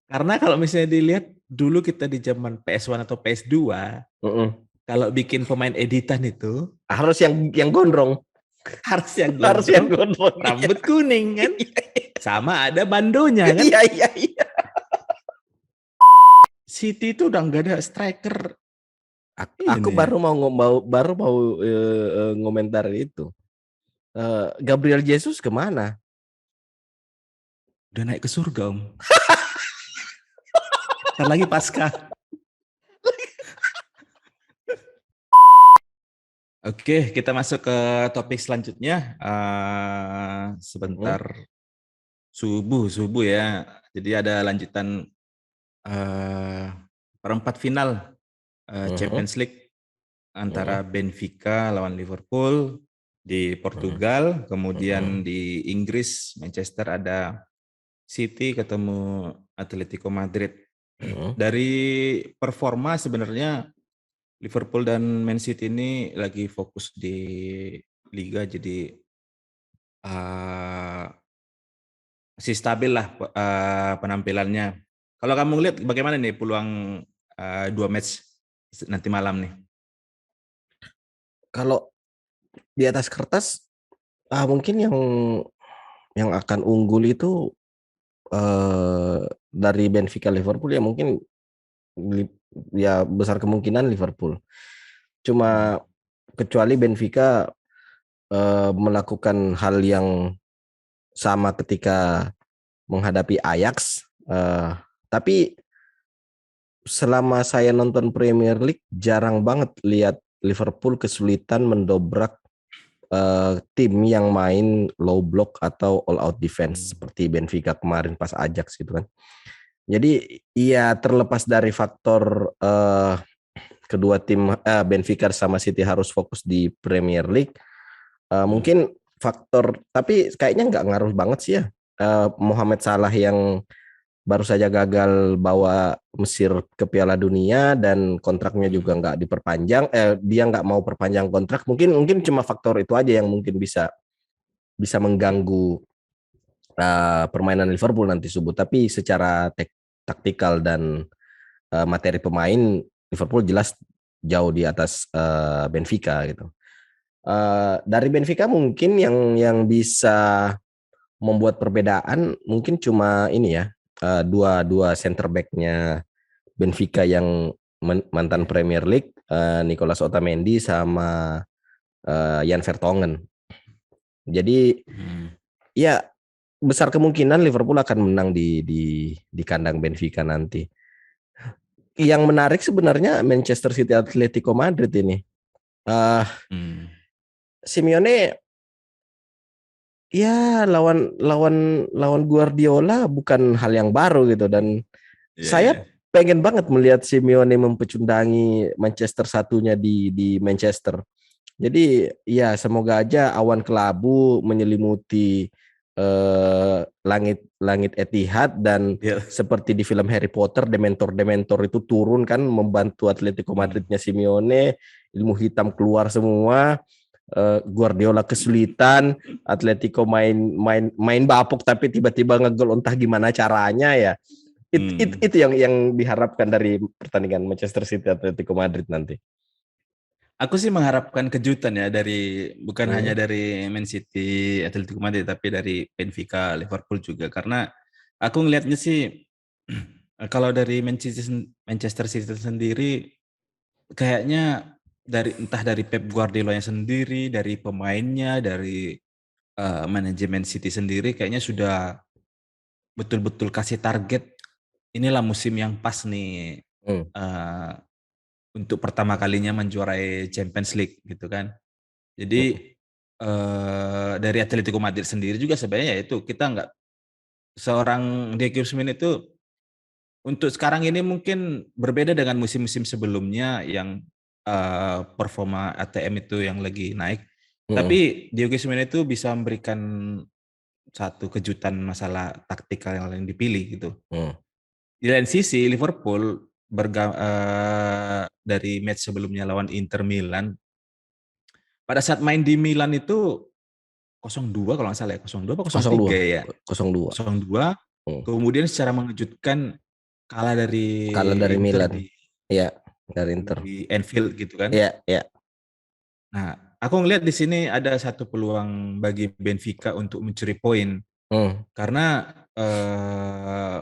Karena kalau misalnya dilihat dulu kita di zaman PS1 atau PS2, Mm-mm. kalau bikin pemain editan itu Harus yang gondrong. harus yang Harus yang gondrong, gondrong. Iya. rambut kuning kan, sama ada bandonya kan. Iya, iya, iya. City itu udah nggak ada striker Aku ini ya. baru mau ngomentar itu. Gabriel Jesus kemana? Udah naik ke surga om. Ntar lagi pasca. Oke, kita masuk ke topik selanjutnya. Hmm? Sebentar, subuh ya. Jadi ada lanjutan uh, perempat final Mhm, Champions League mhm, antara Benfica lawan Liverpool di mhm, Portugal, kemudian mhm, di Inggris Manchester ada City ketemu Atletico Madrid. mhm. Dari performa sebenarnya Liverpool dan Man City ini lagi fokus di liga, jadi uh, masih stabil lah penampilannya. Kalau kamu lihat bagaimana nih peluang dua match nanti malam nih? Kalau di atas kertas, mungkin yang akan unggul itu dari Benfica Liverpool ya mungkin ya besar kemungkinan Liverpool. Hmm. Cuma kecuali Benfica melakukan hal yang sama ketika menghadapi Ajax. Tapi selama saya nonton Premier League jarang banget lihat Liverpool kesulitan mendobrak tim yang main low block atau all out defense Hmm. seperti Benfica kemarin pas Ajax gitu kan. Jadi ya terlepas dari faktor kedua tim Benfica sama City harus fokus di Premier League, Hmm. mungkin faktor tapi kayaknya nggak ngaruh banget sih ya. Mohamed Salah yang baru saja gagal bawa Mesir ke Piala Dunia dan kontraknya juga Hmm. nggak diperpanjang, dia nggak mau perpanjang kontrak, mungkin mungkin cuma faktor itu aja yang mungkin bisa bisa mengganggu permainan Liverpool nanti subuh. Tapi secara taktikal dan materi pemain Liverpool jelas jauh di atas Benfica gitu. Dari Benfica mungkin yang bisa membuat perbedaan mungkin cuma ini ya, dua dua center backnya Benfica yang mantan Premier League, Nicolas Otamendi sama Jan Vertonghen. Jadi Hmm. ya besar kemungkinan Liverpool akan menang di kandang Benfica nanti. Yang menarik sebenarnya Manchester City Atletico Madrid ini. Uh, Hmm. Simeone ya lawan lawan lawan Guardiola bukan hal yang baru gitu, dan Iya, saya iya. pengen banget melihat Simeone mempecundangi Manchester satunya di Manchester. Jadi ya semoga aja awan kelabu menyelimuti langit Etihad dan Iya. seperti di film Harry Potter dementor-dementor itu turun kan membantu Atletico Hmm. Madridnya Simeone, ilmu hitam keluar semua, Guardiola kesulitan, Atletico main bapuk tapi tiba-tiba ngegol entah gimana caranya ya. Hmm. Itu yang diharapkan dari pertandingan Manchester City Atletico Madrid nanti. Aku sih mengharapkan kejutan ya dari bukan hanya Hmm. dari Man City, Atletico Madrid, tapi dari Benfica, Liverpool juga. Karena aku ngelihatnya sih kalau dari Manchester City sendiri kayaknya dari entah dari Pep Guardiola sendiri, dari pemainnya, dari manajemen City sendiri kayaknya sudah betul-betul kasih target inilah musim yang pas nih Hmm. eh, untuk pertama kalinya menjuarai Champions League gitu kan. Hmm. Jadi dari Atletico Madrid sendiri juga sebenarnya ya itu kita nggak seorang Diego Simeone itu untuk sekarang ini mungkin berbeda dengan musim-musim sebelumnya yang performa ATM itu yang lagi naik. Hmm. Tapi Diego Simeone itu bisa memberikan satu kejutan masalah taktikal yang dipilih gitu. Hmm. Di lain sisi Liverpool dari match sebelumnya lawan Inter Milan, pada saat main di Milan itu 0-2 kalau nggak salah ya, 0-2 apa 0-3 02, ya? 02. 0-2, Hmm. kemudian secara mengejutkan kalah dari Kalah dari Inter Milan. Iya, dari Inter. di Anfield gitu kan. Iya, iya. Nah, aku ngelihat di sini ada satu peluang bagi Benfica untuk mencuri poin Hmm, karena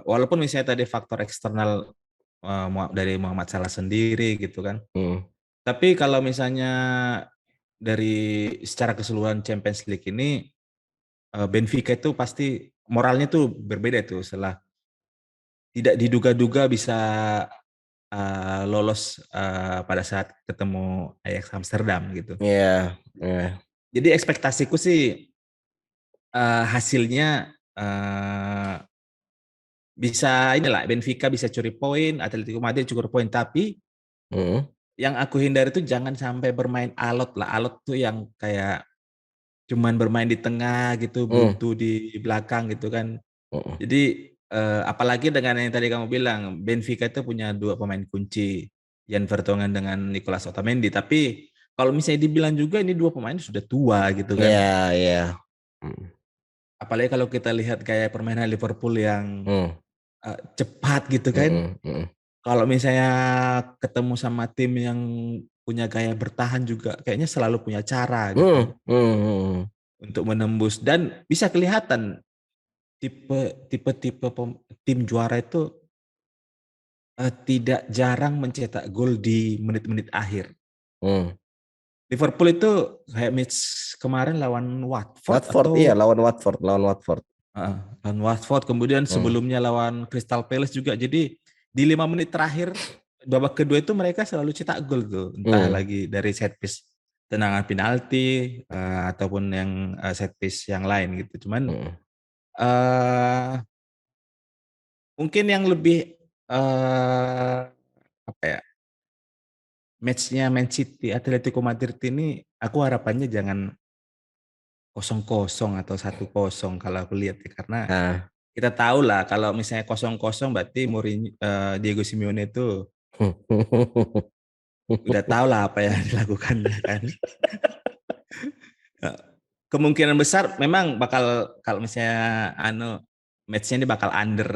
walaupun misalnya tadi faktor eksternal dari Muhammad Salah sendiri gitu kan. hmm, Tapi kalau misalnya dari secara keseluruhan Champions League ini Benfica itu pasti moralnya tuh berbeda tuh setelah tidak diduga-duga bisa lolos pada saat ketemu Ajax Amsterdam gitu. iya, iya. Jadi ekspektasiku sih hasilnya bisa inilah Benfica bisa curi poin, Atletico Madrid curi poin, tapi Hmm, yang aku hindari tuh jangan sampai bermain alot lah. Alot tuh yang kayak cuman bermain di tengah gitu, hmm, buntu di belakang gitu kan. hmm, Jadi apalagi dengan yang tadi kamu bilang, Benfica itu punya dua pemain kunci, Jan Vertonghen dengan Nicolas Otamendi. Tapi kalau misalnya dibilang juga ini dua pemain sudah tua gitu kan. iya, iya. Hmm, Apalagi kalau kita lihat kayak permainan Liverpool yang hmm, cepat gitu kan. hmm, hmm, Kalau misalnya ketemu sama tim yang punya gaya bertahan juga kayaknya selalu punya cara hmm, gitu hmm, hmm, untuk menembus dan bisa kelihatan tipe-tipe tim juara itu tidak jarang mencetak gol di menit-menit akhir. hmm. Liverpool itu kayak match kemarin lawan Watford Watford, iya lawan Watford. lawan Watford, kemudian Hmm, sebelumnya lawan Crystal Palace juga. Jadi di 5 menit terakhir babak kedua itu mereka selalu cetak gol tuh, entah hmm, lagi dari set piece tendangan penalti ataupun yang set piece yang lain gitu. Cuman hmm, eh mungkin yang lebih apa ya, matchnya Man City Atletico Madrid ini aku harapannya jangan 0-0 atau 1-0 kalau aku lihat ya, karena ah. kita tahu lah kalau misalnya 0-0 berarti Diego Simeone itu udah tahu lah apa yang dilakukannya kan. Eh, Kemungkinan besar memang bakal kalau misalnya matchnya ini bakal under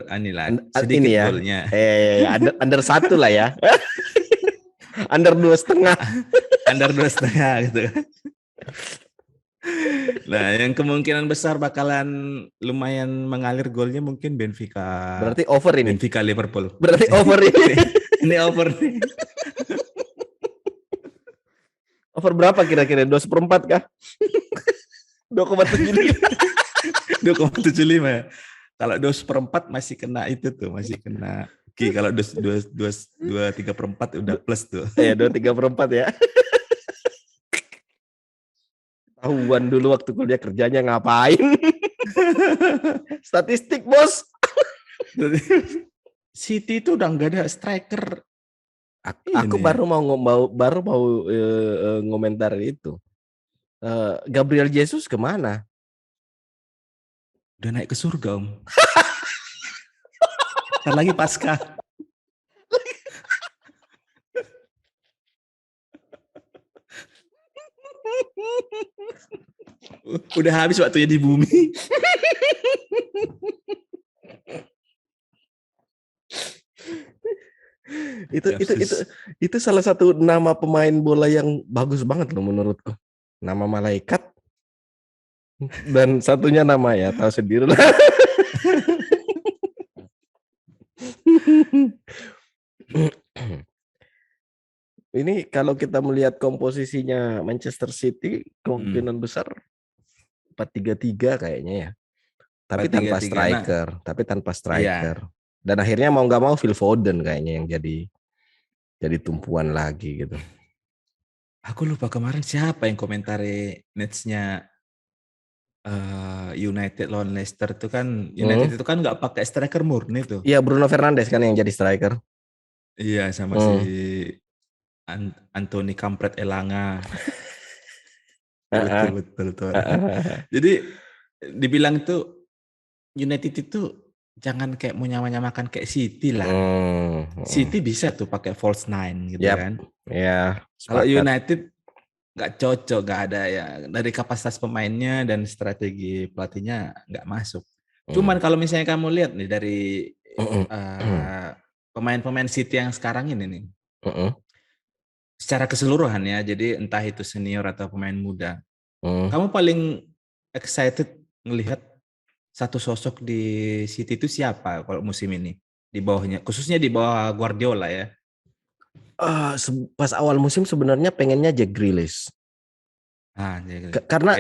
inilah sedikit Ini ya, golnya. under satu lah ya, under 2,5. Under 2,5 gitu. Nah, yang kemungkinan besar bakalan lumayan mengalir golnya mungkin Benfica Berarti over ini. Benfica Liverpool. Berarti over ini. Ini over nih. Over berapa kira-kira? 2/4 kah? 2,75. 2,75. Kalau 2/4 masih kena itu tuh, masih kena. Oke, kalau 2,3/4 udah plus tuh. Ya 2,3/4 ya. Tahuan dulu waktu kuliah kerjanya ngapain. Statistik bos. City itu udah nggak ada striker Aku ini ya. baru mau ngomentar itu. Gabriel Jesus kemana? Udah naik ke surga, Om. Ntar lagi pasca. Udah habis waktunya di bumi. itu itu itu Kasus. itu salah satu nama pemain bola yang bagus banget loh menurutku. Nama malaikat dan satunya nama ya tahu sendiri lah. Ini kalau kita melihat komposisinya Manchester City Hmm. kemungkinan besar 4-3-3 kayaknya ya. Tapi tanpa 4-3-3. Nah, striker, tapi tanpa iya. striker. Dan akhirnya mau nggak mau Phil Foden kayaknya yang jadi tumpuan lagi gitu. Aku lupa kemarin siapa yang komentari match-nya United lawan Leicester itu kan United Hmm. itu kan nggak pakai striker murni tuh. Iya Bruno Fernandes kan yang jadi striker. Iya sama si Hmm. Anthony Kampret Elanga. Betul Heeh. betul tuh. Heeh. Jadi dibilang itu United itu jangan kayak mau nyamakan kayak City lah. Hmm. City bisa tuh pakai false nine gitu Yap, kan. ya Kalau sepakat. United nggak cocok, nggak ada ya dari kapasitas pemainnya dan strategi pelatihnya nggak masuk. Hmm. Cuman kalau misalnya kamu lihat nih dari pemain-pemain City yang sekarang ini nih, Mm-mm. secara keseluruhan ya, jadi entah itu senior atau pemain muda, Mm. kamu paling excited ngelihat satu sosok di City itu siapa kalau musim ini? Di bawahnya, khususnya di bawah Guardiola ya. Pas awal musim sebenarnya pengennya Jack Grealish. Ah, jadi, Karena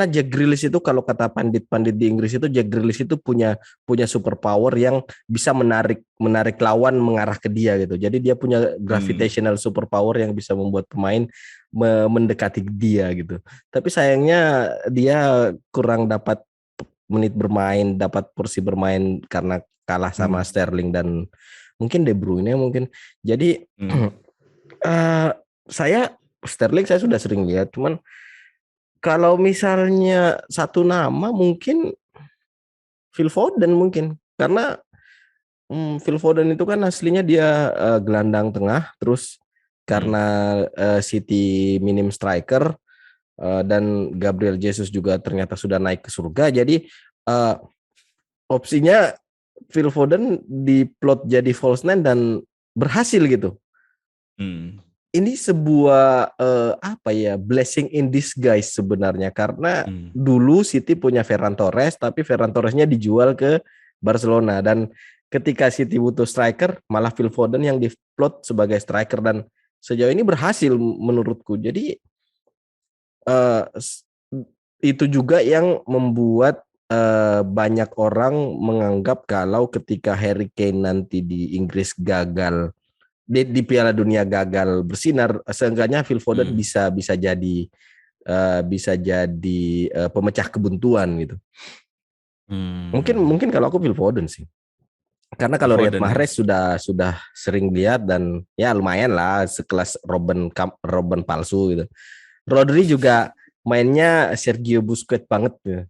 oke. Jack Grealish itu kalau kata pandit-pandit di Inggris itu Jack Grealish itu punya super power yang bisa menarik lawan mengarah ke dia gitu. Jadi dia punya Hmm, gravitational super power yang bisa membuat pemain mendekati dia gitu. Tapi sayangnya dia kurang dapat menit bermain, dapat porsi bermain karena kalah sama hmm, Sterling dan mungkin De Bruyne mungkin. Jadi hmm, eh, saya Sterling saya sudah sering lihat, cuman kalau misalnya satu nama mungkin Phil Foden mungkin karena Phil Foden itu kan aslinya dia gelandang tengah terus hmm, karena City minim striker dan Gabriel Jesus juga ternyata sudah naik ke surga jadi eh, opsinya Phil Foden diplot jadi false nine dan berhasil gitu. hmm, Ini sebuah apa ya blessing in disguise sebenarnya karena hmm, dulu City punya Ferran Torres tapi Ferran Torresnya dijual ke Barcelona dan ketika City butuh striker malah Phil Foden yang diplot sebagai striker dan sejauh ini berhasil menurutku jadi eh, itu juga yang membuat banyak orang menganggap kalau ketika Harry Kane nanti di Inggris gagal di Piala Dunia gagal bersinar, seenggaknya Phil Foden hmm, bisa jadi pemecah kebuntuan gitu. Mungkin hmm. mungkin kalau aku Phil Foden sih. Karena Phil kalau Riyad Foden ya. Mahrez sudah sering lihat dan ya lumayan lah sekelas Robben palsu gitu. Rodri juga mainnya Sergio Busquets banget gitu.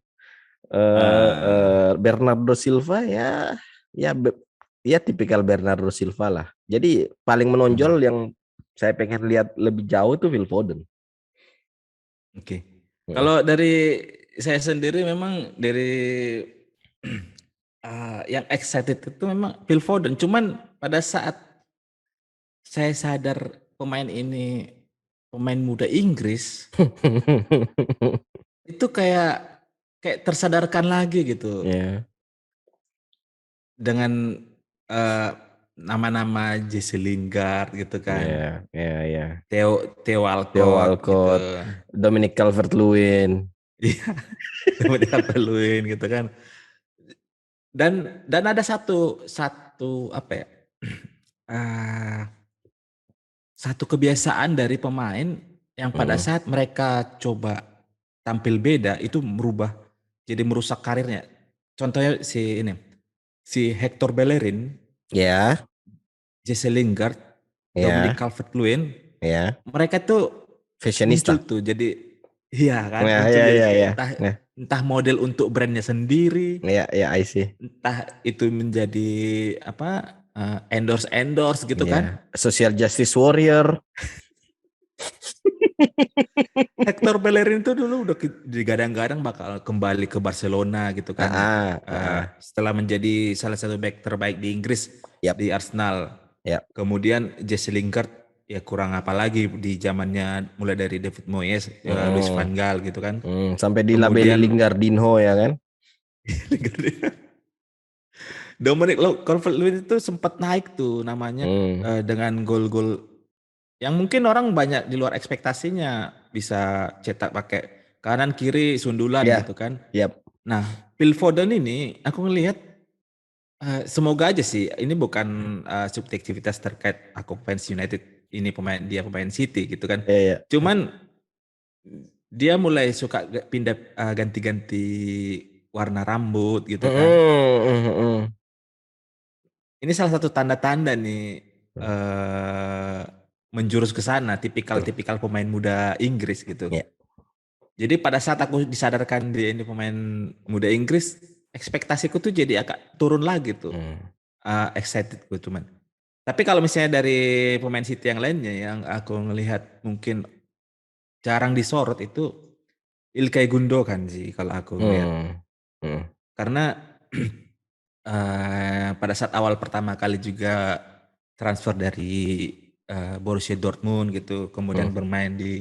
Ah, Bernardo Silva ya ya tipikal Bernardo Silva lah. Jadi paling menonjol hmm, yang saya pengen lihat lebih jauh tuh Phil Foden. oke. Heeh. Kalau dari saya sendiri memang dari yang excited itu memang Phil Foden. Cuman pada saat saya sadar pemain ini pemain muda Inggris, itu kayak kayak tersadarkan lagi gitu Ya, dengan eh, nama-nama Jesse Lingard gitu kan, ya, ya, ya. Theo Theo Walcott gitu. Walcott, Dominic Calvert-Lewin. Iya, Dominic Calvert-Lewin gitu kan. Dan ada satu satu apa ya? eh, Satu kebiasaan dari pemain yang pada Heeh. saat mereka coba tampil beda itu merubah jadi merusak karirnya. Contohnya si ini, si Hector Bellerin, Ya, Jesse Lingard, Dominic ya, Calvert-Lewin, ya. mereka tuh muncul Fashionista. tuh jadi iya kan Ya, muncul ya, jadi ya, kayak ya. entah Ya, entah model untuk brandnya sendiri, ya, ya, I see. entah itu menjadi apa endorse endorse gitu kan. Ya, social justice warrior. Hector Bellerin itu dulu udah digadang-gadang bakal kembali ke Barcelona gitu Ah, kan. ah, ah. Setelah menjadi salah satu back terbaik di Inggris Yap, di Arsenal. yap. Kemudian Jesse Lingard ya kurang apa lagi di zamannya mulai dari David Moyes, Louis Mm, van Gaal gitu kan. sampai dilabeli Kemudian Lingardinho ya kan? Dominic Calvert-Lewin itu sempat naik tuh namanya Hmm, dengan gol-gol yang mungkin orang banyak di luar ekspektasinya bisa cetak pakai kanan kiri sundulan ya, gitu kan. yap. Nah, Phil Foden ini aku ngelihat semoga aja sih ini bukan subjektivitas terkait aku fans United ini pemain dia pemain City gitu kan. Ya, ya. Cuman dia mulai suka pindah ganti-ganti warna rambut gitu kan. Ini salah satu tanda-tanda nih eh menjurus ke sana Betul. tipikal-tipikal pemain muda Inggris gitu. Ya. Jadi pada saat aku disadarkan dia ini pemain muda Inggris, ekspektasiku tuh jadi agak turun lagi tuh. Hmm. Excited gue cuman. Tapi kalau misalnya dari pemain City yang lainnya yang aku ngelihat mungkin jarang disorot itu Ilkay Gundogan sih kalau aku ngelihat. Hmm. Hmm. Karena pada saat awal pertama kali juga transfer dari Borussia Dortmund gitu, kemudian Hmm. bermain di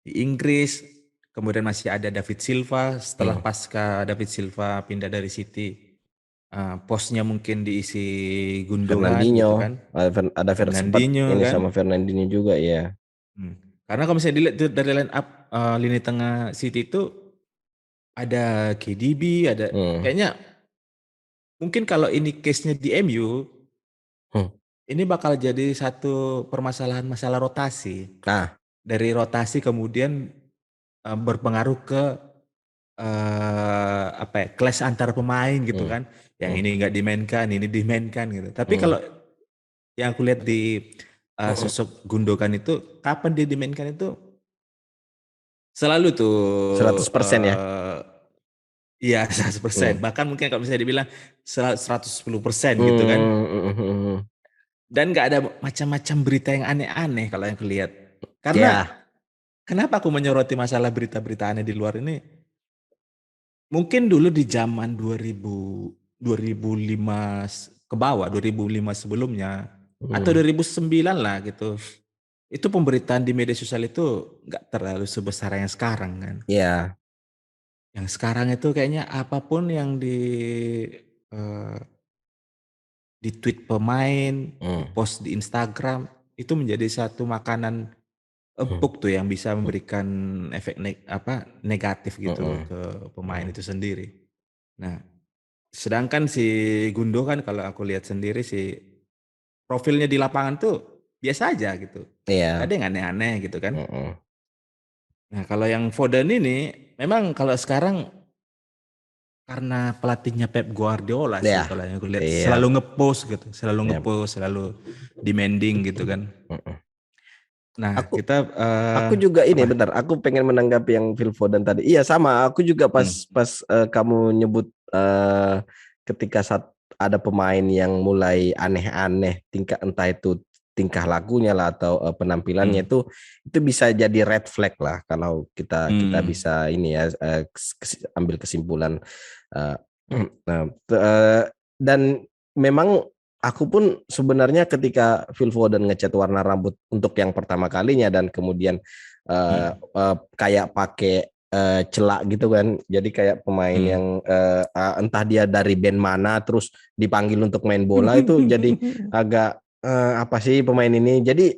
Inggris, kemudian masih ada David Silva setelah Hmm. pasca David Silva pindah dari City, posnya mungkin diisi Gundogan gitu Fernandinho, kan, sempat Fernandinho ini kan. sama Fernandinho juga ya. Karena kalau misalnya dilihat dari line up lini tengah City itu ada KDB, ada Hmm. kayaknya mungkin kalau ini case-nya di MU, Hmm. ini bakal jadi satu permasalahan masalah rotasi. Nah, Dari rotasi kemudian berpengaruh ke apa ya, clash antar pemain gitu hmm. kan. Yang Hmm. ini nggak dimainkan, ini dimainkan gitu. Tapi Hmm. kalau yang aku lihat di Hmm. sosok Gundogan itu, kapan dia dimainkan itu selalu tuh 100% ya. iya 100%. Hmm. Bahkan mungkin kalau bisa dibilang 110% gitu kan. Hmm. Hmm. Hmm. Dan nggak ada macam-macam berita yang aneh-aneh kalau yang kulihat. Karena Ya. kenapa aku menyoroti masalah berita-berita aneh di luar ini? Mungkin dulu di zaman 2005 ke bawah, 2005 sebelumnya, atau Hmm. 2009 lah gitu. Itu pemberitaan di media sosial itu nggak terlalu sebesar yang sekarang kan. Ya. Yang sekarang itu kayaknya apapun yang eh, di tweet pemain, di Hmm. post di Instagram, itu menjadi satu makanan Hmm. empuk tuh yang bisa memberikan efek negatif gitu loh Hmm. ke pemain Hmm. itu sendiri. Nah, sedangkan si Gundo kan kalau aku lihat sendiri sih profilnya di lapangan tuh biasa aja gitu. Gak Iya. ada yang aneh-aneh gitu kan. Hmm. Nah, kalau yang Foden ini memang kalau sekarang karena pelatihnya Pep Guardiola sih Ya. kalau yang aku lihat Iya. selalu ngepost gitu, selalu Ya. ngepost, selalu demanding gitu kan. Hmm. Nah, Aku kita Aku juga ini apa? bentar, aku pengen menanggapi yang Phil Foden tadi. Iya sama, aku juga Hmm. pas pas kamu nyebut ketika saat ada pemain yang mulai aneh-aneh tingkah entah itu tingkah lakunya lah atau penampilannya Hmm. itu bisa jadi red flag lah kalau kita kita Hmm. bisa ini ya ambil kesimpulan. eh, nah, dan memang aku pun sebenarnya ketika Phil Foden ngecat warna rambut untuk yang pertama kalinya dan kemudian Hmm. kayak pakai celak gitu kan. Jadi kayak pemain Hmm. yang entah dia dari band mana terus dipanggil untuk main bola itu jadi agak apa sih pemain ini. Jadi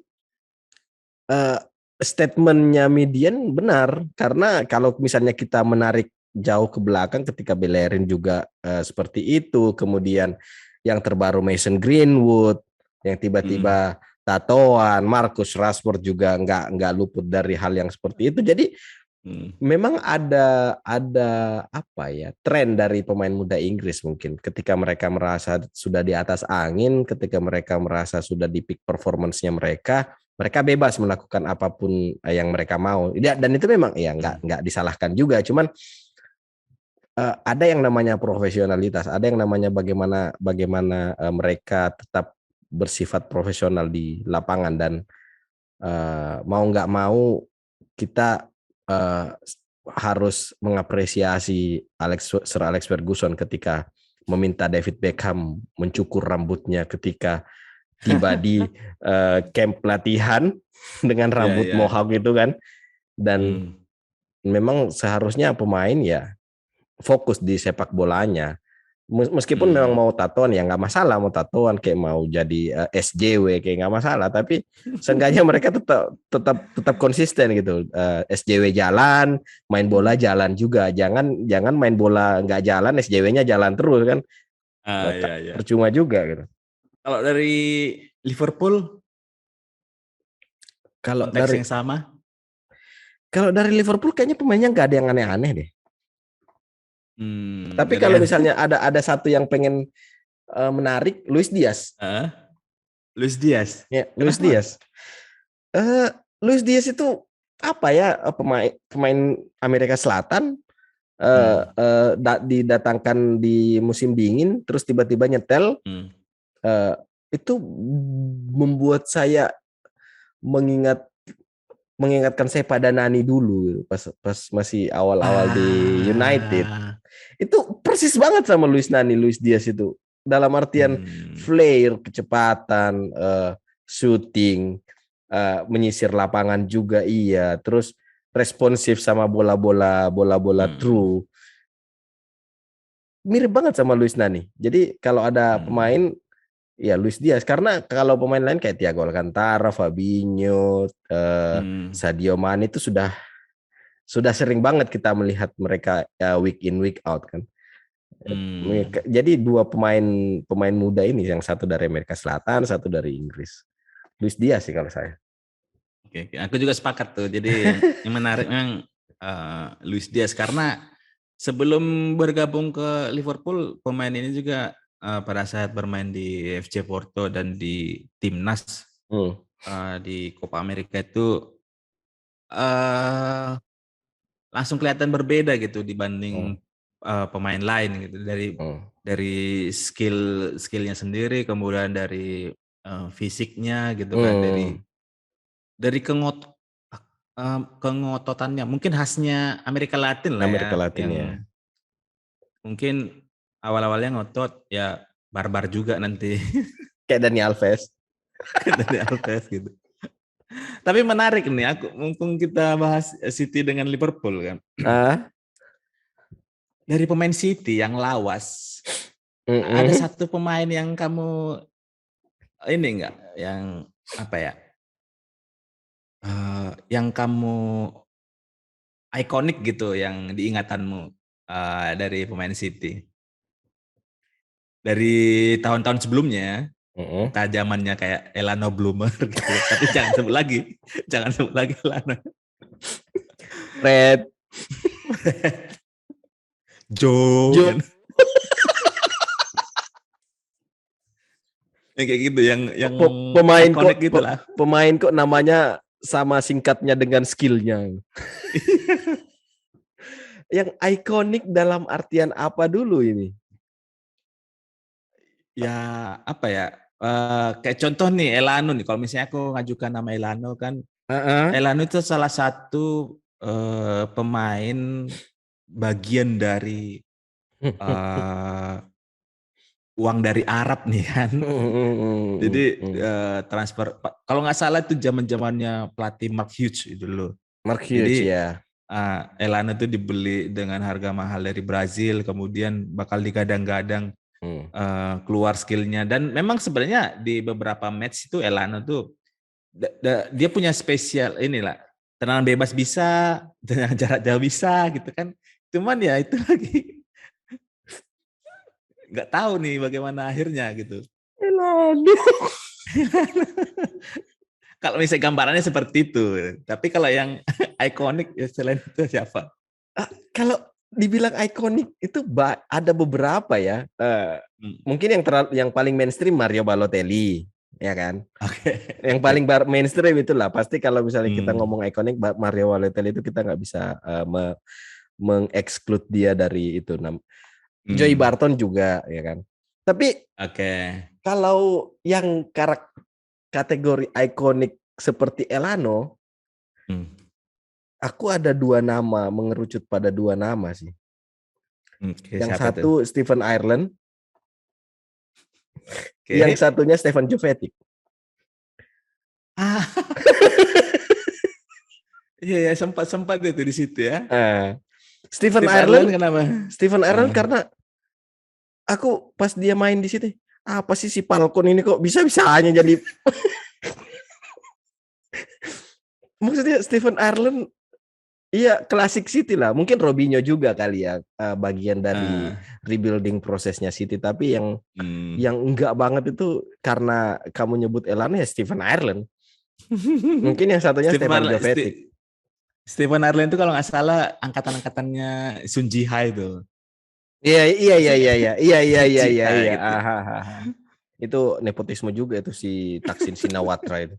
uh, statementnya Median benar karena kalau misalnya kita menarik jauh ke belakang ketika Bellerin juga seperti itu, kemudian yang terbaru Mason Greenwood yang Hmm. tiba-tiba tatoan, Marcus Rashford juga nggak luput dari hal yang seperti itu. Jadi Hmm. memang ada apa ya tren dari pemain muda Inggris mungkin ketika mereka merasa sudah di atas angin, ketika mereka merasa sudah di peak performance-nya mereka bebas melakukan apapun yang mereka mau. Dan itu memang ya Hmm. nggak disalahkan juga, cuman ada yang namanya profesionalitas, ada yang namanya bagaimana bagaimana mereka tetap bersifat profesional di lapangan dan mau nggak mau kita harus mengapresiasi Sir Alex Ferguson ketika meminta David Beckham mencukur rambutnya ketika tiba di camp latihan dengan Ya, rambut ya. mohawk itu kan, dan Hmm. memang seharusnya pemain ya fokus di sepak bolanya. Meskipun memang Hmm. mau tatoan ya nggak masalah, mau tatoan kayak mau jadi SJW kayak nggak masalah, tapi seenggaknya mereka tetap konsisten gitu. SJW jalan, main bola jalan juga, jangan jangan main bola nggak jalan, SJW-nya jalan terus kan. Ya, ya. Percuma juga gitu. Kalau dari Liverpool Kalau konteks dari yang sama. kalau dari Liverpool kayaknya pemainnya nggak ada yang aneh-aneh deh. Hmm. Tapi Gak ada kalau yang. misalnya ada satu yang pengen menarik, Luis Diaz. Luis Diaz. Ya, Luis Kenapa? Diaz. Eh, Luis Diaz itu apa ya pemain pemain Amerika Selatan Hmm. didatangkan di musim dingin terus tiba-tiba nyetel Hmm. eh, itu membuat saya mengingat mengingatkan saya pada Nani dulu pas pas masih awal-awal di United. Ah. Itu persis banget sama Luis Diaz itu. dalam artian Hmm. flair, kecepatan, shooting, menyisir lapangan juga iya, terus responsif sama bola-bola Hmm. true. Mirip banget sama Luis Nani. Jadi kalau ada Hmm. pemain ya Luis Diaz, karena kalau pemain lain kayak Thiago Alcantara, Fabinho, Hmm. Sadio Mane itu sudah sering banget kita melihat mereka week in week out kan. Hmm. Jadi dua pemain muda ini, yang satu dari Amerika Selatan, satu dari Inggris. Luis Diaz sih kalau saya. Oke, oke. Aku juga sepakat tuh. Jadi yang menarik memang Luis Diaz karena sebelum bergabung ke Liverpool, pemain ini juga pada saat bermain di FC Porto dan di timnas Hmm. di Copa America itu eh langsung kelihatan berbeda gitu Hmm. dibanding pemain lain gitu Hmm. dari skillnya sendiri, kemudian dari fisiknya gitu kan, Hmm. dari kengototannya mungkin khasnya Amerika Latin lah ya, Amerika Latin yang ya. mungkin awal-awalnya ngotot ya barbar juga nanti Kayak Dani Alves. dari Alves gitu. Tapi menarik nih, mumpung kita bahas City dengan Liverpool kan. Ah, Dari pemain City yang lawas, ada mm-mm. satu pemain yang kamu ini enggak, yang apa ya, yang kamu ikonik gitu yang diingatanmu dari pemain City? Dari tahun-tahun sebelumnya, Mm-mm. entah zamannya kayak Elano Bloomer gitu, tapi jangan sebut lagi, jangan sebut lagi Elano. Fred, Joe Joe, kan, yang kayak gitu, yang pemain ikonik kok gitulah. pemain kok namanya sama singkatnya dengan skillnya. Yang ikonik dalam artian apa dulu ini? Ya apa ya? Kayak contoh nih Elano nih, kalau misalnya aku ngajukan nama Elano kan, Uh-uh. Elano itu salah satu pemain bagian dari eh, uang dari Arab nih kan. Jadi transfer kalau nggak salah itu zaman-zamannya pelatih Mark Hughes itu loh. Mark Hughes Jadi ya. Elano itu dibeli dengan harga mahal dari Brazil, kemudian bakal digadang-gadang Hmm. keluar skillnya, dan memang sebenarnya di beberapa match itu Elano tuh dia punya spesial inilah, tendangan bebas bisa, tendangan jarak jauh bisa gitu kan. Cuman ya itu lagi nggak tahu nih bagaimana akhirnya gitu. Elano. Kalau misalnya gambarannya seperti itu, tapi kalau yang ikonik ya selain itu siapa? Kalau dibilang ikonik itu ada beberapa ya. Hmm. Mungkin yang paling mainstream Mario Balotelli, ya kan? Oke, Yang oke. paling mainstream itulah pasti kalau misalnya kita Hmm. ngomong ikonik Mario Balotelli itu kita nggak bisa mengeksklud dia dari itu. Joey Hmm. Barton juga, ya kan? Tapi Oke. kalau yang kategori ikonik seperti Elano, Hmm. aku ada dua nama, mengerucut pada dua nama sih. Oke, Yang siapa tuh? satu Stephen Ireland, yang Oke. satunya Stefan Jovetic. Ah, iya ya, sempat-sempat itu di situ ya. Eh, Stephen Steve Ireland Ireland, kenapa? Stephen Ireland Ah, karena aku pas dia main di situ, apa sih si Falcon ini kok bisa-bisanya jadi, maksudnya Stephen Ireland iya klasik City lah. Mungkin Robinho juga kali ya, bagian dari ah, rebuilding prosesnya City. Tapi yang hmm. yang enggak banget itu karena kamu nyebut Elano ya Stephen Ireland. Mungkin yang satunya Stephen Stefan Ireland, Jovetic. Stephen Ireland itu kalau nggak salah angkatan-angkatannya Sun Ji Hai itu. Iya iya iya Masih iya iya iya iya iya Ji iya Hai iya. gitu. Itu nepotisme juga itu si Taksin Sinawatra itu.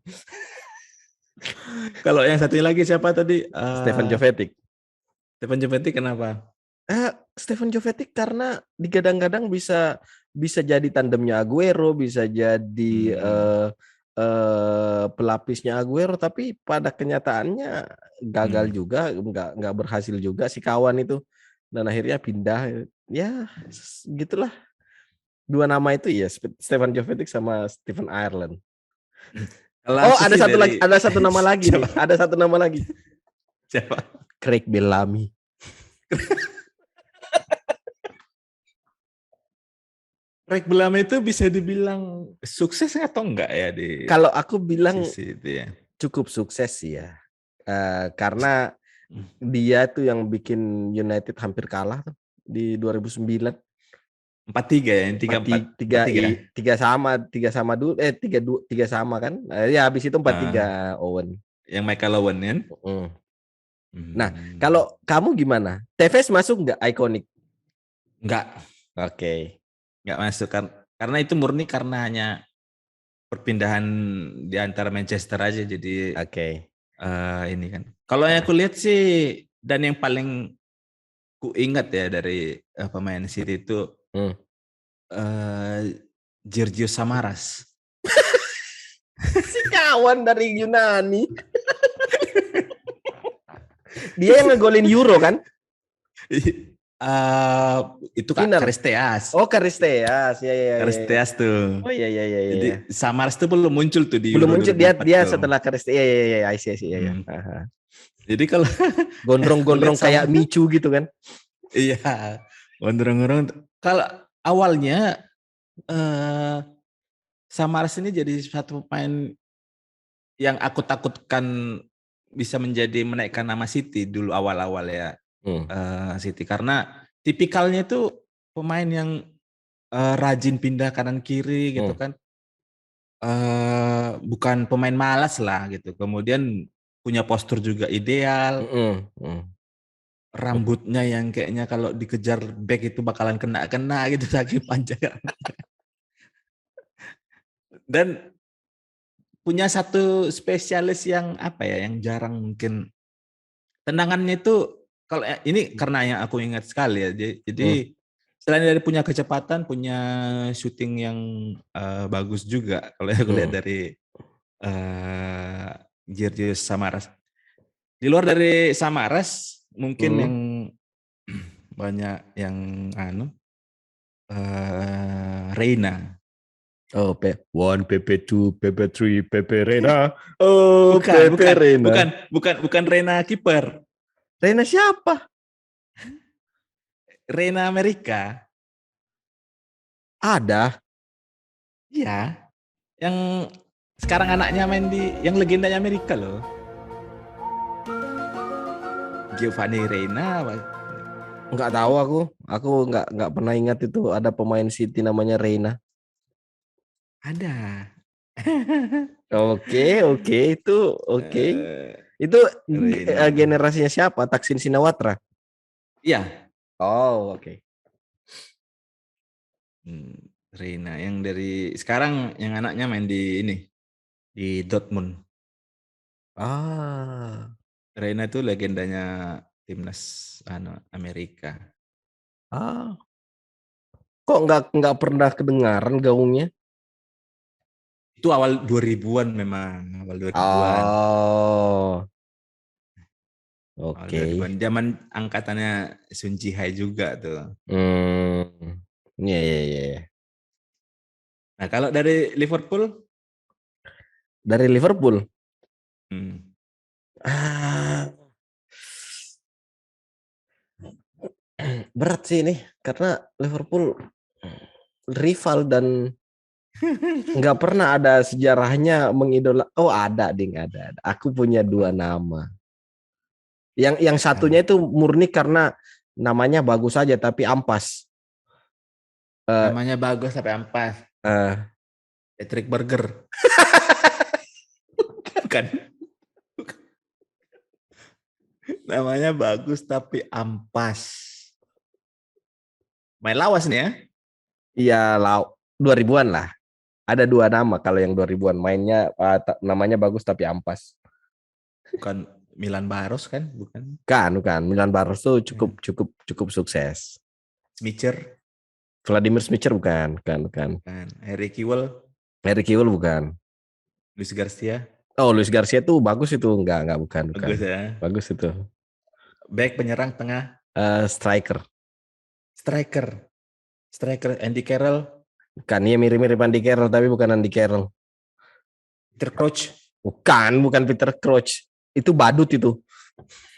Kalau yang satunya lagi siapa tadi? Stefan Jovetic. Stephen Jovetic kenapa? Stefan Jovetic karena digadang-gadang bisa bisa jadi tandemnya Aguero, bisa jadi Hmm, pelapisnya Aguero, tapi pada kenyataannya gagal hmm. juga, nggak berhasil juga si kawan itu, dan akhirnya pindah. Ya gitulah. Dua nama itu ya, Stefan Jovetic sama Stephen Ireland. Kalau Oh, aku ada sih satu lagi, dari ada satu nama lagi nih. siapa? Ada satu nama lagi. Siapa? Craig Bellamy. Craig Bellamy itu bisa dibilang sukses atau enggak ya di Kalau aku bilang sisi itu ya? cukup sukses sih ya. Karena dia tuh yang bikin United hampir kalah tuh di 2009. 4-3 ya, Empat 3-4, tiga 4-3. tiga sama dulu, tiga sama kan? Ya habis itu 4-3 Ah, Owen. yang Michael Owen kan? Nah, Hmm, kalau kamu gimana? Tevez masuk nggak ikonik? enggak, Oke, enggak masuk kan. Karena itu murni karena hanya perpindahan di antara Manchester aja jadi oke. ini kan. Kalau yang aku lihat sih dan yang paling ku ingat ya dari pemain City itu Hmm. Giorgio Samaras. Si kawan dari Yunani. Dia yang ngegolin Euro kan? Eh, itu Kak Final. Karisteas. Oh, Karisteas. Ya, ya, ya, ya. Karisteas tuh. Oh, ya, ya, ya, ya. Jadi Ya. Samaras tuh belum muncul tuh di Belum Euro muncul, 2004 dia tuh. setelah Karisteas. Ya, ya, ya, ya. I see, ya, ya. Hmm. Aha. Jadi kalau aku lihat Gondrong-gondrong sama, kayak Micu gitu kan? iya, gondrong-gondrong. Kalau awalnya eh Samaras ini jadi satu pemain yang aku takutkan bisa menjadi menaikkan nama City dulu awal-awal ya, Hmm. City karena tipikalnya itu pemain yang rajin pindah kanan kiri gitu Hmm. kan, bukan pemain malas lah gitu. Kemudian punya postur juga ideal, Hmm. Hmm. rambutnya yang kayaknya kalau dikejar back itu bakalan kena-kena gitu saking panjang. Dan punya satu spesialis yang apa ya, yang jarang mungkin tendangannya itu kalau ini karena yang aku ingat sekali ya. Jadi Hmm. selain dari punya kecepatan, punya shooting yang bagus juga kalau aku lihat Hmm. dari eh Georgios Samaras. Di luar dari Samaras, mungkin Hmm. yang banyak yang Reina. Oh, one, PP2, PP3, PP Rena. Oh, Bukan, PP bukan, bukan, Rena. bukan Reina kiper. Rena siapa? Reina Amerika. Ada. Iya, yang sekarang anaknya main di yang legendanya Amerika loh. Giovanni Reina apa? Nggak tahu aku. Aku nggak pernah ingat itu ada pemain City namanya Reina. Ada. Oke, oke, itu oke. Eh, Itu Reina. generasinya siapa? Taksin Sinawatra. Iya. Oh, oke. Hmm, Reina yang dari sekarang yang anaknya main di ini di Dortmund. Ah, Reina itu legendanya timnas Amerika. ah. Kok nggak pernah kedengaran gaungnya? Itu awal 2000-an memang, awal 2000-an. Oh, Awal oke. 2000-an. Zaman angkatannya Sun Ji Hai juga tuh. Hmm, ya, ya, ya. Nah, kalau dari Liverpool, Dari Liverpool. hmm, Ah, berat sih ini karena Liverpool rival dan nggak pernah ada sejarahnya mengidola. Oh, ada, ding, ada. Aku punya dua apa? nama. Yang satunya Apa? itu murni karena namanya bagus saja tapi ampas. Eh, Namanya bagus tapi ampas. eh, Patrick Burger. Bukan. Namanya bagus tapi ampas. Main lawas nih ya. Iya, 2000-an lah. Ada dua nama kalau yang 2000-an mainnya namanya bagus tapi ampas. Bukan Milan Baros kan? Bukan. Kan, Milan Baros tuh cukup Bukan. cukup cukup sukses. Smicer. Vladimir Smicer bukan. Bukan. Harry Kewell. Harry Kewell bukan. Luis Garcia. Oh, Luis Garcia tuh bagus itu, enggak, bukan. Bagus ya. Bagus itu. Back penyerang tengah. Striker. Striker. Striker Andy Carroll. Bukan, iya mirip-mirip Andy Carroll tapi bukan Andy Carroll. Peter Crouch, Bukan Peter Crouch. Itu badut itu.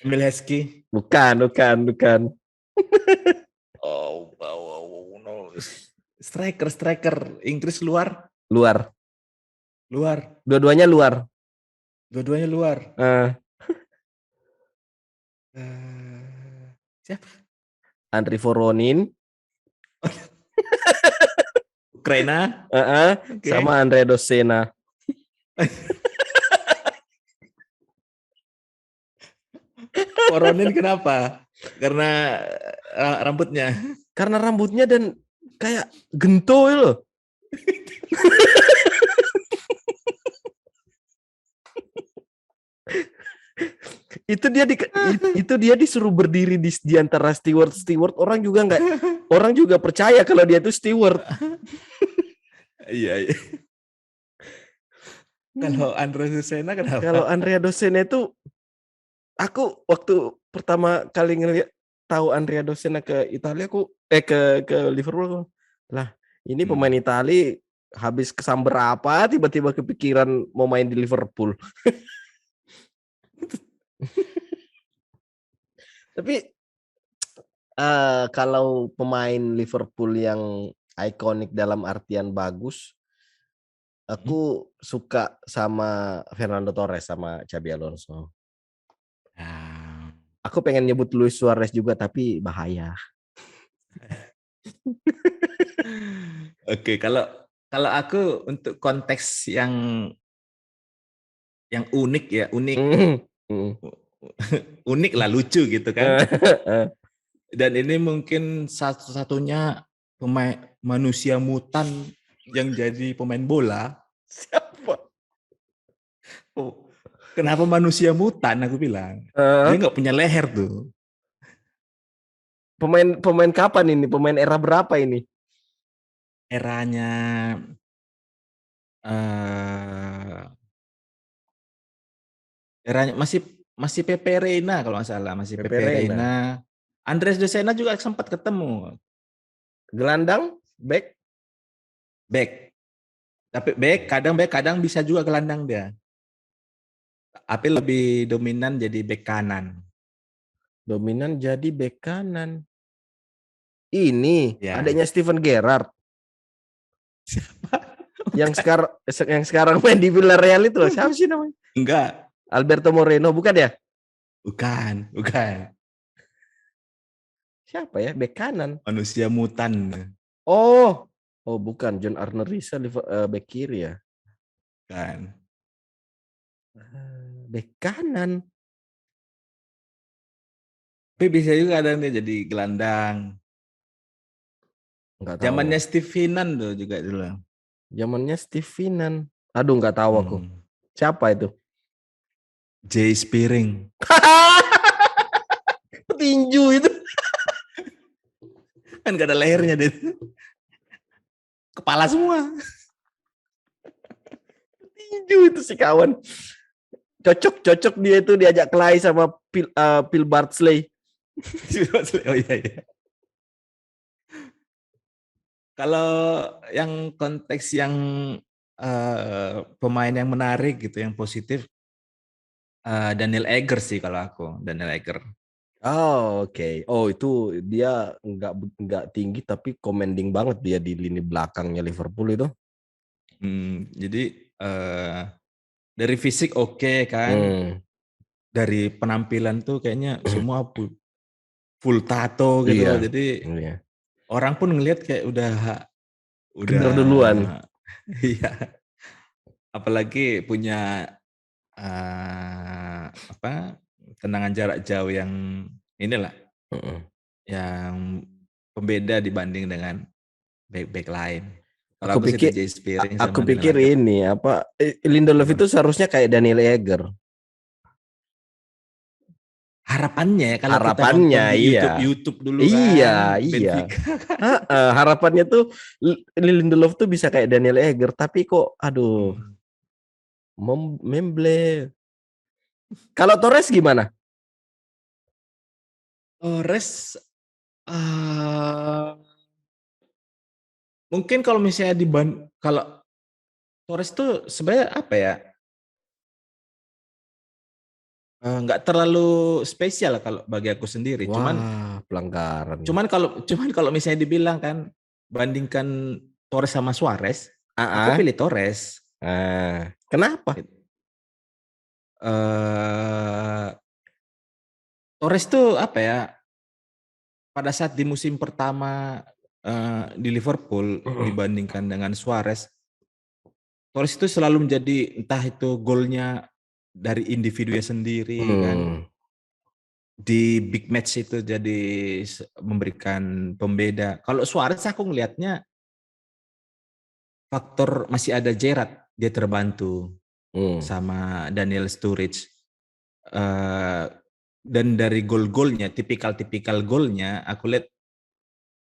Emil Heskey. Bukan. No. Striker Inggris luar, Luar. luar, Dua-duanya luar. dua-duanya luar. Eh, Siapa? Andri Voronin, Ukraina, sama oke. Andrea Dossena. Voronin kenapa? Karena rambutnya. Karena rambutnya dan kayak gento loh. Itu dia disuruh berdiri di antara steward orang juga percaya kalau dia itu steward. Iya, iya. Kalau Andre Susena Kalau kenapa? Andrea Dossena itu, aku waktu pertama kali ngeliat tahu Andrea Dossena ke Italia, ke Liverpool, lah ini pemain Italia habis kesamber apa tiba-tiba kepikiran mau main di Liverpool. Tapi kalau pemain Liverpool yang ikonik dalam artian bagus, aku suka sama Fernando Torres sama Xabi Alonso. Nah, Aku pengen nyebut Luis Suarez juga tapi bahaya. oke, kalau kalau aku untuk konteks yang unik ya, unik. Mm, mm. Unik lah, lucu gitu kan. Dan ini mungkin satu-satunya pemain manusia mutan yang jadi pemain bola. Siapa? Oh, kenapa manusia mutan? Aku bilang dia nggak punya leher tuh. Pemain kapan ini? Pemain era berapa ini? Eranya eh eranya masih masih Pepe Reina kalau nggak salah, masih Pepe Pepe Reina. Reina. Andres de Sena juga sempat ketemu Gelandang, back. back. Tapi back kadang bisa juga gelandang dia. Tapi lebih dominan jadi back kanan. Dominan jadi back kanan. Ini Ya. adanya Steven Gerrard yang Bukan. sekarang main di Villarreal itu loh. Siapa sih namanya? Enggak. Alberto Moreno, bukan ya? Bukan. Siapa ya? Bek kanan. Manusia mutan. Oh, bukan John Arne Riisa, bek kiri ya. Kan. Bek kanan. Tapi bisa juga kadang dia jadi gelandang. Nggak tahu. Zamannya Steve Finan tuh juga dulu. Zamannya Steve Finan. Aduh, nggak tahu aku. Siapa itu? Jay Spearing. Petinju itu. Kan gak ada lehernya deh. Kepala semua. Petinju itu si kawan. Cocok dia itu diajak kelahi sama Phil Bardsley. Oh iya, iya. Kalau yang konteks yang pemain yang menarik gitu, yang positif, Daniel Egger sih kalau aku. Daniel Egger. Oh, oke. Oh, itu dia nggak tinggi tapi commanding banget dia di lini belakangnya Liverpool itu. Jadi dari fisik oke kan, dari penampilan tuh kayaknya semua full tato gitu loh. Iya. Jadi Iya. orang pun ngelihat kayak udah Kendor duluan. iya. Apalagi punya apa tendangan jarak jauh yang inilah yang pembeda dibanding dengan back lain. Kalau Aku aku sih itu pikir Jay Spearing aku sama Daniel pikir Agger. ini apa Lindelof itu seharusnya kayak Daniel Agger. Harapannya kalau kita Harapannya nonton di iya. YouTube dulu kan Iya. Benfica kan. Harapannya tuh Lindelof tuh bisa kayak Daniel Agger tapi kok aduh Hmm. memble. Kalau Torres gimana? Torres mungkin kalau misalnya kalau Torres tuh sebenarnya apa ya? Nggak terlalu spesial kalau bagi aku sendiri. Cuman Wah, pelanggaran. cuman kalau misalnya dibilang kan bandingkan Torres sama Suarez, aku Ah, pilih Torres. kenapa? Eh Torres tuh apa ya? Pada saat di musim pertama di Liverpool dibandingkan dengan Suarez, Torres itu selalu menjadi entah itu golnya dari individunya sendiri kan, Hmm, di big match itu jadi memberikan pembeda. Kalau Suarez aku ngelihatnya faktor masih ada Gerrard, dia terbantu hmm. sama Daniel Sturridge. Eh, dan dari gol-golnya, tipikal-tipikal golnya, aku lihat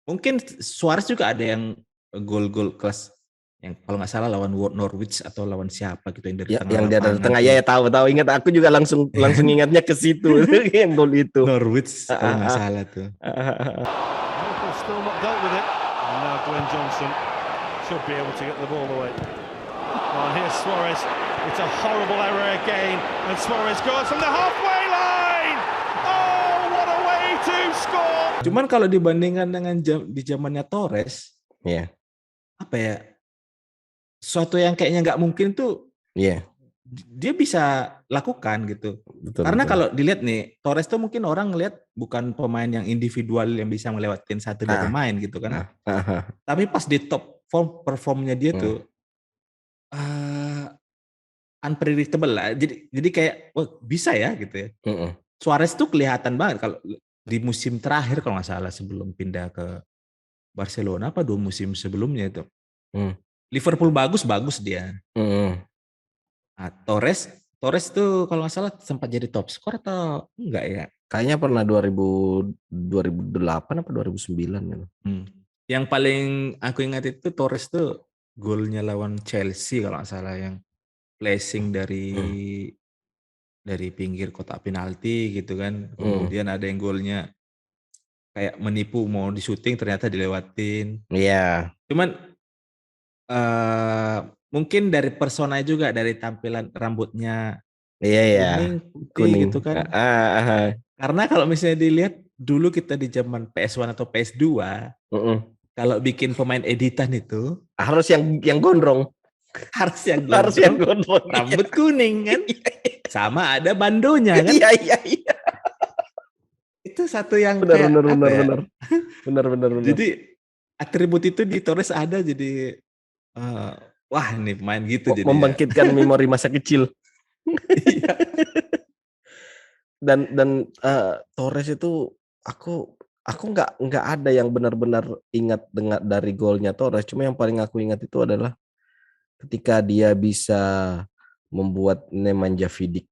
mungkin Suarez juga ada yang gol-gol kelas yang kalau nggak salah lawan Norwich atau lawan siapa gitu yang dari Ya, tengah yang dia dari lapangan tengah tuh. ya tahu ingat aku juga langsung Ya langsung kan? ingatnya ke situ yang gol itu. Norwich kalau nggak Ah, ah, salah tuh. ah, ah, ah. Liverpool still not dealt with it. And now Glenn Johnson should be able to get the ball away. Oh, and here's Suarez. It's a horrible error again. And Suarez goes from the halfway line. Oh, what a way to score. Cuman kalau dibandingkan dengan di zamannya Torres, Iya, apa ya? Sesuatu yang kayaknya nggak mungkin tuh iya, dia bisa lakukan gitu. betul Karena betul. kalau dilihat nih, Torres tuh mungkin orang ngelihat bukan pemain yang individual yang bisa ngelewatin satu dua Ah, pemain gitu kan. ah, ah, ah. Tapi pas di top form performnya dia Hmm, tuh uh, unpredictable lah. Jadi kayak wah, bisa ya gitu ya. mm-mm, Suarez tuh kelihatan banget kalau di musim terakhir kalau nggak salah sebelum pindah ke Barcelona apa 2 musim sebelumnya itu. mm, Liverpool bagus dia. mm. Nah, Torres tuh kalau nggak salah sempat jadi top skor atau enggak ya? Kayaknya pernah 2008 apa 2009 gitu. Hmm. Yang paling aku ingat itu Torres tuh golnya lawan Chelsea kalau nggak salah yang placing Hmm, dari pinggir kotak penalti gitu kan. hmm. Kemudian ada yang golnya kayak menipu mau di syuting ternyata dilewatin. Iya, Cuman mungkin dari persona juga dari tampilan rambutnya iya ya, kuning, putih kuning. gitu Ah, kan. ah, ah. Karena kalau misalnya dilihat dulu kita di zaman PS1 atau PS2, Mm-mm. kalau bikin pemain editan itu Harus yang gondrong, harus yang harus yang gondrong, gondrong. rambut kuning kan, sama ada bandonya kan. Iya iya iya. Itu satu yang Benar kayak benar apa benar ya? benar. Benar benar benar. Jadi atribut itu di Torres ada jadi eh, wah ini pemain gitu jadinya. Membangkitkan memori masa kecil. Iya. Dan Torres itu aku nggak ada yang benar-benar ingat dengan dari golnya Torres. Cuma yang paling aku ingat itu adalah ketika dia bisa membuat Nemanja Vidic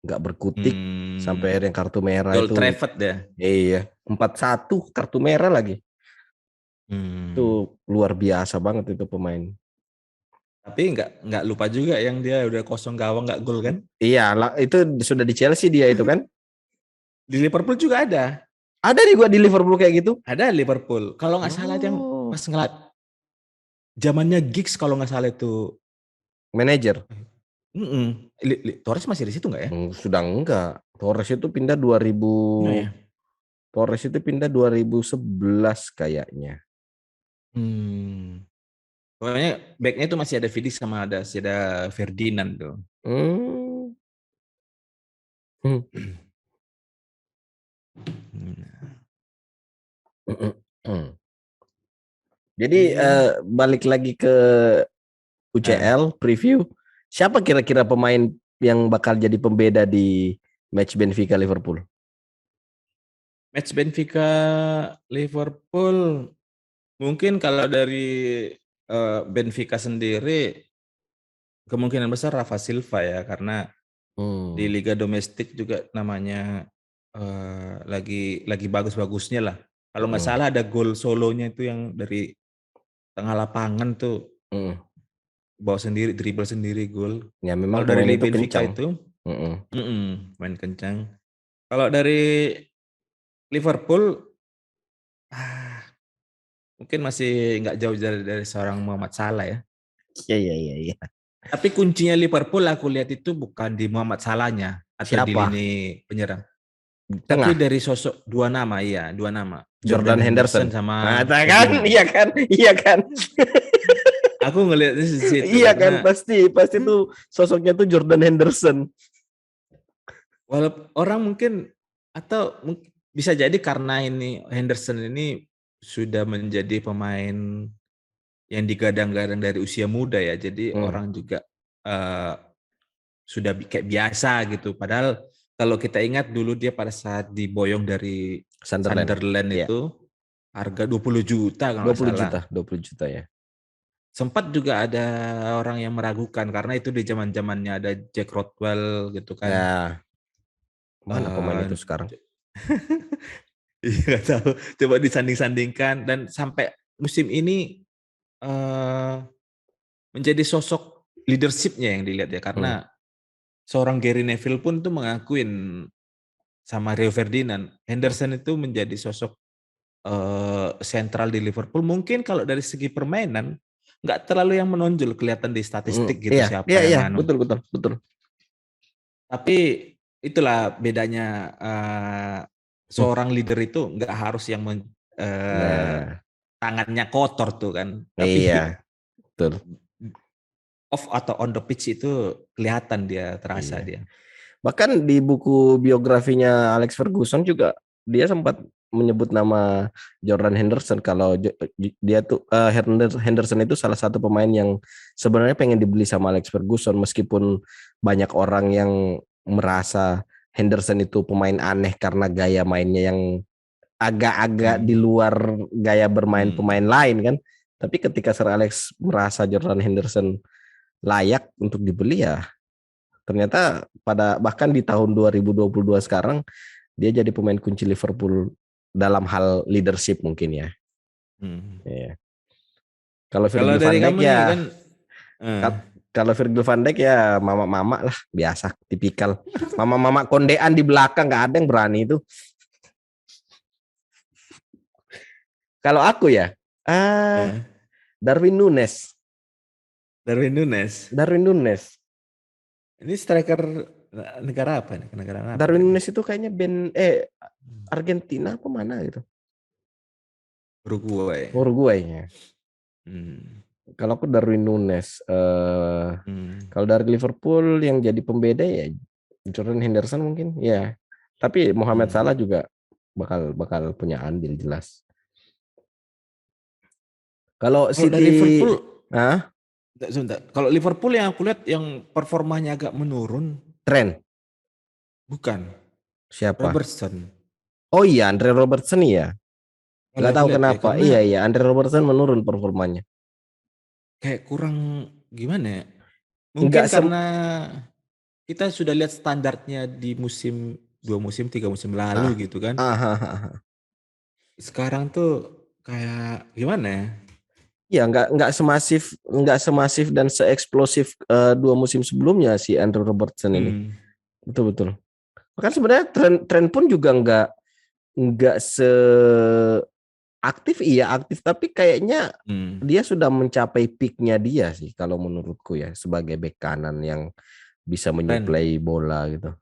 nggak berkutik sampai akhirnya kartu merah The Old itu. Trafford ya. Iya, 4-1 kartu merah lagi. Hmm. Itu luar biasa banget itu pemain. Tapi nggak lupa juga yang dia udah kosong gawang nggak gol kan? Iya, itu sudah di Chelsea dia itu kan. Di Liverpool juga ada. Ada di gua di Liverpool kayak gitu. Ada Liverpool. Kalau nggak salah yang Oh, pas ngeliat zamannya Giggs kalau nggak salah itu. manajer. Torres masih di situ nggak ya? Sudah enggak. Torres itu pindah 2000. Enggak ya? Torres itu pindah 2011 kayaknya. Hmm. Pokoknya backnya itu masih ada Vidic sama si ada Ferdinand tuh. Hmm. Hmm. Hmm. Jadi Iya. balik lagi ke Nah, UCL preview. Siapa kira-kira pemain yang bakal jadi pembeda di match Benfica Liverpool? match Benfica Liverpool mungkin kalau dari Benfica sendiri kemungkinan besar Rafa Silva ya karena di Hmm. liga domestik juga namanya lagi bagus-bagusnya lah. Kalau nggak Hmm. salah ada gol solonya itu yang dari tengah lapangan tuh Hmm. bawa sendiri, dribble sendiri gol. Ya memang Kalau dari pemain itu Benfica kencang. itu, Hmm. main kencang. Kalau dari Liverpool, ah, mungkin masih nggak jauh dari seorang Muhammad Salah ya. Iya. Tapi kuncinya Liverpool aku lihat itu bukan di Muhammad Salahnya atau di Siapa? lini penyerang. Tapi Tengah. dari sosok dua nama. Jordan Jordan Henderson Henderson. sama Nah, kan? Ferdinand. Iya kan? Aku ngelihatnya di situ Iya kan, karena pasti tuh sosoknya tuh Jordan Henderson. walaupun orang mungkin atau bisa jadi karena ini Henderson ini sudah menjadi pemain yang digadang-gadang dari usia muda ya. Jadi orang juga sudah kayak biasa gitu. Padahal kalau kita ingat dulu dia pada saat diboyong dari Sunderland Iya. itu harga 20 juta kalau nggak 20 salah. juta, 20 juta ya. Sempat juga ada orang yang meragukan karena itu di zaman-zamannya ada Jack Rodwell gitu kan. Ya. Mana pemain itu sekarang? Iya nggak tahu. Coba disanding-sandingkan dan sampai musim ini menjadi sosok leadership-nya yang dilihat ya karena seorang Gary Neville pun tuh mengakuin sama Rio Ferdinand, Henderson itu menjadi sosok sentral di Liverpool. Mungkin kalau dari segi permainan nggak terlalu yang menonjol kelihatan di statistik gitu siapa yang Iya, anu. betul. Tapi itulah bedanya seorang leader itu nggak harus yang Nah, tangannya kotor tuh kan. Tapi iya, betul. off atau on the pitch itu kelihatan dia, terasa Iya. dia. Bahkan di buku biografinya Alex Ferguson juga dia sempat menyebut nama Jordan Henderson kalau dia tuh Henderson itu salah satu pemain yang sebenarnya pengen dibeli sama Alex Ferguson meskipun banyak orang yang merasa Henderson itu pemain aneh karena gaya mainnya yang agak-agak di luar gaya bermain pemain lain kan. Tapi ketika Sir Alex merasa Jordan Henderson layak untuk dibeli ya ternyata bahkan di tahun 2022 sekarang dia jadi pemain kunci Liverpool dalam hal leadership mungkin ya. Ya. Kalau Virgil van dari Dijk kamu nih ya kan kalau Virgil van Dijk ya mama-mama lah biasa tipikal mama-mama kondean di belakang nggak ada yang berani itu. Kalau aku ya Darwin Núñez. Ini striker negara apa nih? Negara apa? Darwin Núñez itu kayaknya Argentina apa mana gitu. Uruguay ya. Kalau aku Darwin Núñez. Kalau dari Liverpool yang jadi pembeda ya Jordan Henderson mungkin ya. Tapi Mohamed Salah juga bakal punya andil jelas. Kalau City dari Liverpool, sebentar. Kalau Liverpool yang aku lihat yang performanya agak menurun. Trent. Bukan. Siapa? Robertson. Oh iya, Andre Robertson ya. Nggak tahu kenapa. Ya, iya, Andre Robertson menurun performanya. Kayak kurang gimana ya? Mungkin karena kita sudah lihat standarnya di musim 2 musim 3 musim lalu gitu kan. Sekarang tuh kayak gimana ya? Ya nggak semasif dan seeksplosif 2 musim sebelumnya si Andrew Robertson ini. Betul. Bahkan sebenarnya tren pun juga nggak aktif tapi kayaknya dia sudah mencapai peaknya dia sih kalau menurutku ya sebagai bek kanan yang bisa menyuplai bola gitu.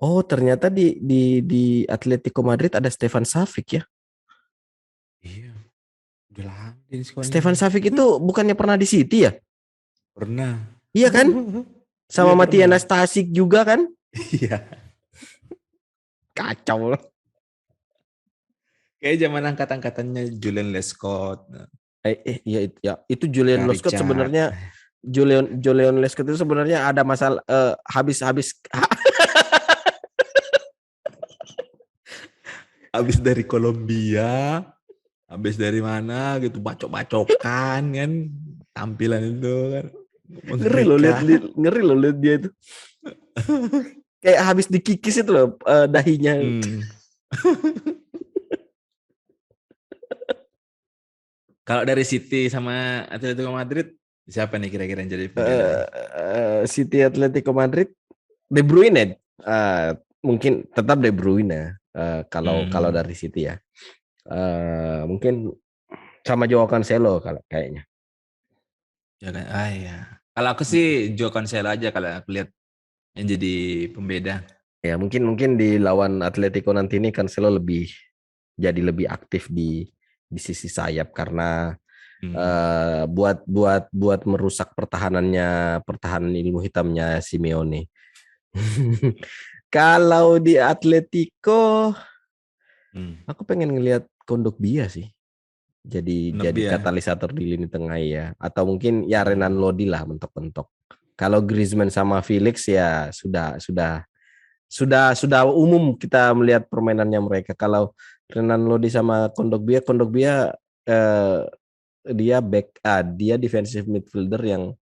Oh ternyata di Atletico Madrid ada Stefan Savic ya. Iya. Udah lama Stefan Savic itu bukannya pernah di City ya? Pernah. Iya kan? Sama Mattia Nastasic juga kan? Iya. Kacau loh. Kayak zaman angkat-angkatannya Julian Lescott. Iya itu Julian Lescott sebenarnya Julian Lescott itu sebenarnya ada masalah habis dari Kolombia, habis dari mana gitu bacok-bacokan kan tampilan itu kan. Ngeri loh lihat dia itu. Kayak habis dikikis itu loh dahinya. Kalau dari City sama Atletico Madrid siapa nih kira-kira yang jadi pembeda? City Atletico Madrid De Bruyne mungkin tetap De Bruyne kalau dari City ya. Mungkin sama Joao Cancelo kalau kayaknya. Ya kan? Iya. Kalau aku sih Joao Cancelo aja kalau aku lihat yang jadi pembeda. Ya mungkin di lawan Atletico nanti ini Cancelo jadi lebih aktif di sisi sayap karena buat merusak pertahanan ilmu hitamnya Simeone. Kalau di Atletico, aku pengen ngelihat Kondogbia sih. Jadi Kondogbia. katalisator di lini tengah ya. Atau mungkin ya Renan Lodi lah mentok-mentok. Kalau Griezmann sama Felix ya sudah umum kita melihat permainannya mereka. Kalau Renan Lodi sama Kondogbia dia defensive midfielder yang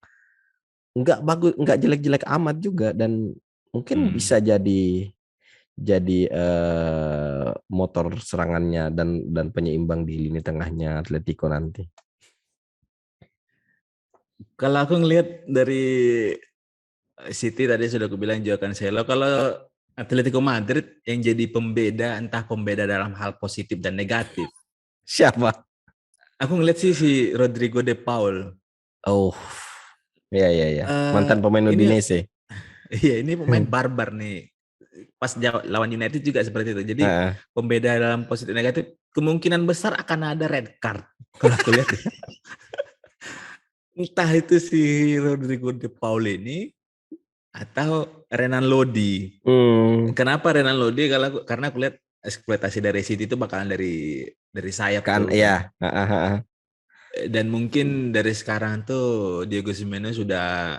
nggak bagus, nggak jelek-jelek amat juga dan mungkin bisa jadi motor serangannya dan penyeimbang di lini tengahnya Atletico nanti. Kalau aku ngelihat dari City tadi sudah aku bilang Joao Cancelo. Kalau Atletico Madrid yang jadi pembeda, entah pembeda dalam hal positif dan negatif. Siapa? Aku ngelihat sih si Rodrigo de Paul. Oh, ya. Mantan pemain Udinese. Iya, ini pemain barbar nih. Pas lawan United juga seperti itu. Jadi pembeda dalam positif negatif kemungkinan besar akan ada red card. Kalau aku lihat ya. Entah itu si Rodrigo de Paul ini atau Renan Lodi. Kenapa Renan Lodi? Karena aku lihat eksploitasi dari City itu bakalan dari sayap kan tuh. ya. Dan mungkin dari sekarang tuh Diego Simeone sudah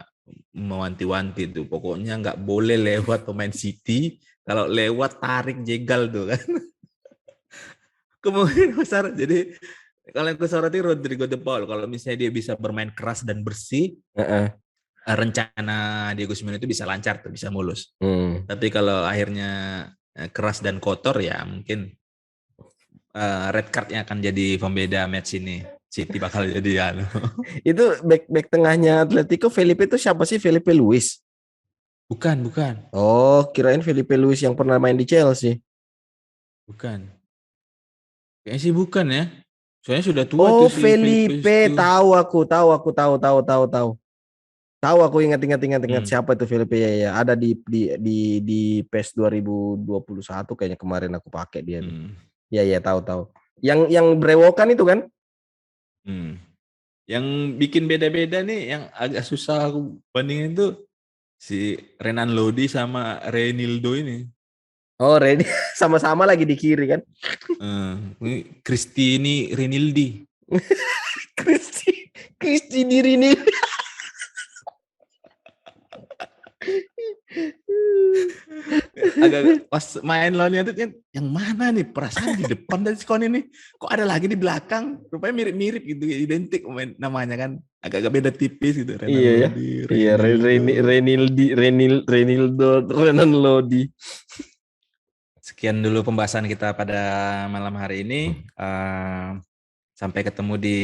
mewanti-wanti tuh. Pokoknya nggak boleh lewat pemain City. Kalau lewat tarik jegal tuh kan. Kemungkinan besar. Jadi kalau aku soroti Rodrigo de Paul. Kalau misalnya dia bisa bermain keras dan bersih, rencana Diego Simeone itu bisa lancar tuh, bisa mulus. Tapi kalau akhirnya keras dan kotor ya mungkin red card yang akan jadi pembeda match ini. City bakal jadi Itu back tengahnya Atletico Felipe itu siapa sih? Felipe Luis? Bukan. Oh, kirain Felipe Luis yang pernah main di Chelsea. Bukan. Kayaknya sih bukan ya. Soalnya sudah tua tuh si Felipe, tahu aku. Tahu aku ingat siapa itu Felipe ya. Ada di PES 2021 kayaknya kemarin aku pakai dia tuh. Ya tahu. Yang brewokan itu kan? Yang bikin beda-beda nih yang agak susah aku bandingin tuh si Renan Lodi sama Renildo ini. Oh, sama-sama lagi di kiri kan? Cristini Renildi. Cristini Renildi. Agak pas main lawan United kan yang mana nih perasaan di depan dari Skon ini kok ada lagi di belakang rupanya mirip-mirip gitu identik namanya kan agak beda tipis gitu Renan Lodi. Sekian dulu pembahasan kita pada malam hari ini. Sampai ketemu di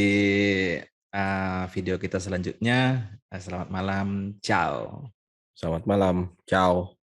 video kita selanjutnya. Selamat malam, ciao. Selamat malam, ciao.